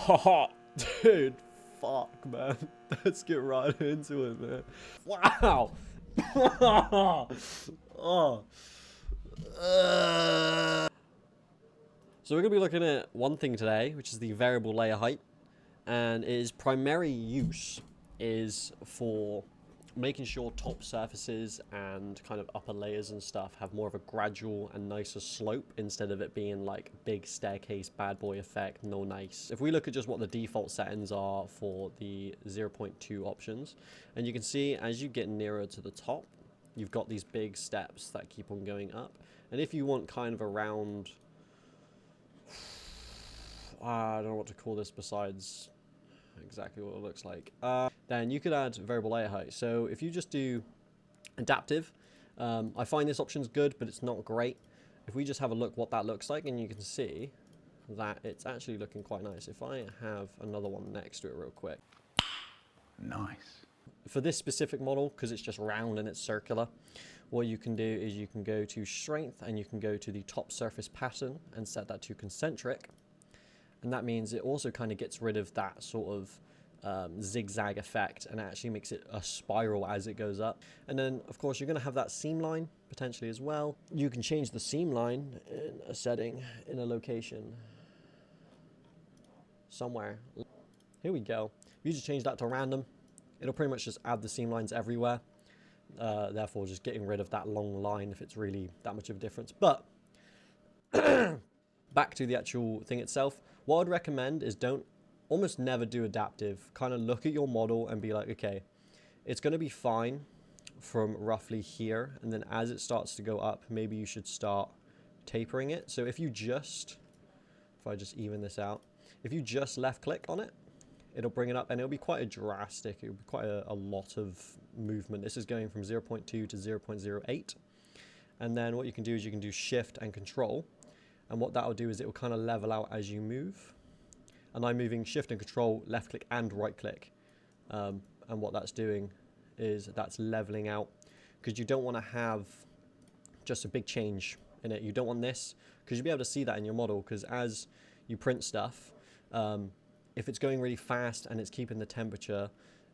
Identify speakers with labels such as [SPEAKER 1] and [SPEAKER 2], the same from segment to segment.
[SPEAKER 1] Oh, dude, fuck, man. Let's get right into it, man. Wow. Oh. So we're going to be looking at one thing today, which is the variable layer height, and its primary use is for making sure top surfaces and kind of upper layers and stuff have more of a gradual and nicer slope instead of it being like big staircase bad boy effect, no nice. If we look at just what the default settings are for the 0.2 options, and you can see as you get nearer to the top, you've got these big steps that keep on going up. And if you want kind of a round, I don't know what to call this besides exactly what it looks like, then you could add variable layer height. So if you just do adaptive, I find this option's good, but it's not great. If we just have a look what that looks like, and you can see that it's actually looking quite nice. If I have another one next to it real quick.
[SPEAKER 2] Nice.
[SPEAKER 1] For this specific model, because it's just round and it's circular, what you can do is you can go to strength and you can go to the top surface pattern and set that to concentric. And that means it also kind of gets rid of that sort of zigzag effect and actually makes it a spiral as it goes up. And then, of course, you're going to have that seam line potentially as well. You can change the seam line in a setting, in a location, somewhere. Here we go. If you just change that to random, it'll pretty much just add the seam lines everywhere. Therefore, just getting rid of that long line if it's really that much of a difference. But back to the actual thing itself, what I'd recommend is almost never do adaptive. Kind of look at your model and be like, okay, it's going to be fine from roughly here. And then as it starts to go up, maybe you should start tapering it. So if I just even this out, if you just left click on it, it'll bring it up and it'll be quite a drastic, it'll be quite a lot of movement. This is going from 0.2 to 0.08. And then what you can do is you can do shift and control. And what that'll do is it will kind of level out as you move. And I'm moving shift and control, left click and right click. And what that's doing is that's leveling out, because you don't want to have just a big change in it. You don't want this, because you'll be able to see that in your model, because as you print stuff, if it's going really fast and it's keeping the temperature,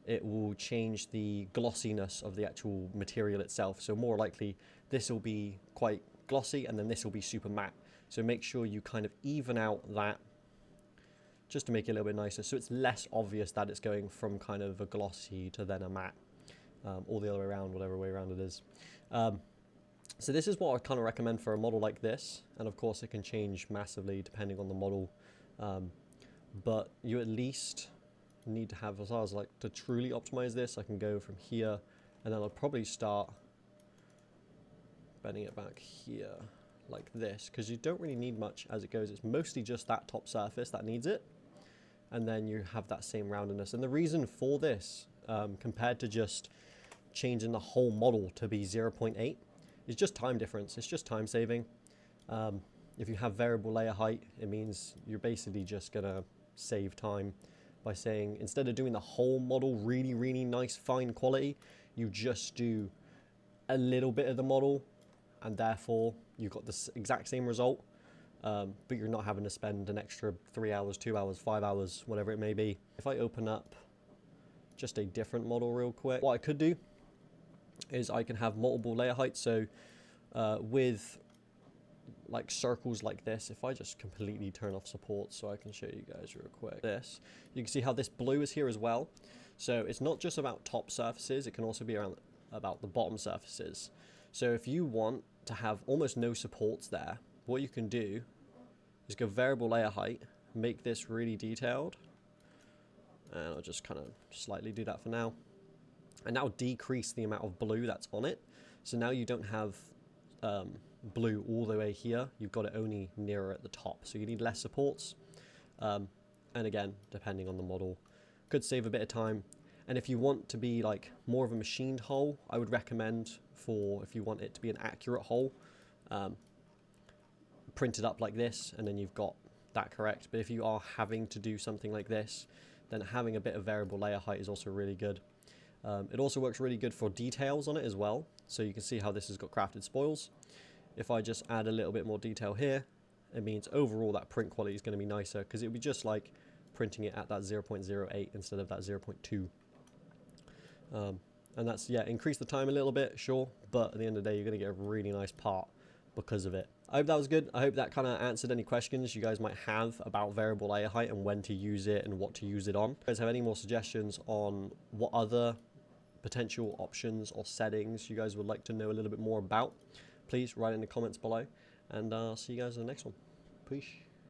[SPEAKER 1] it will change the glossiness of the actual material itself. So more likely this will be quite glossy and then this will be super matte. So make sure you kind of even out that just to make it a little bit nicer. So it's less obvious that it's going from kind of a glossy to then a matte, or the other way around, whatever way around it is. So this is what I kind of recommend for a model like this. And of course it can change massively depending on the model. But you at least need to have, as I was like, to truly optimize this, I can go from here and then I'll probably start bending it back here like this, because you don't really need much as it goes. It's mostly just that top surface that needs it, and then you have that same roundedness. And the reason for this, compared to just changing the whole model to be 0.8, is just time difference. It's just time saving. If you have variable layer height, it means you're basically just gonna save time by saying, instead of doing the whole model really, really nice fine quality, you just do a little bit of the model, and therefore you've got the exact same result, but you're not having to spend an extra 3 hours, 2 hours, 5 hours, whatever it may be. If I open up just a different model real quick, what I could do is I can have multiple layer heights. So with like circles like this, if I just completely turn off support so I can show you guys real quick this, you can see how this blue is here as well. So it's not just about top surfaces, it can also be about the bottom surfaces. So if you want to have almost no supports there, what you can do is go variable layer height, make this really detailed, and I'll just kind of slightly do that for now, and now decrease the amount of blue that's on it. So now you don't have blue all the way here, you've got it only nearer at the top, so you need less supports. And again, depending on the model, could save a bit of time. And if you want to be like more of a machined hole, I would recommend, for if you want it to be an accurate hole, print it up like this, and then you've got that correct. But if you are having to do something like this, then having a bit of variable layer height is also really good. It also works really good for details on it as well. So you can see how this has got crafted spoils. If I just add a little bit more detail here, it means overall that print quality is going to be nicer, because it would be just like printing it at that 0.08 instead of that 0.2. And that's, yeah, increase the time a little bit, sure, but at the end of the day, you're going to get a really nice part because of it. I hope that was good. I hope that kind of answered any questions you guys might have about variable layer height and when to use it and what to use it on. If you guys have any more suggestions on what other potential options or settings you guys would like to know a little bit more about, please write in the comments below, and I'll see you guys in the next one. Peace.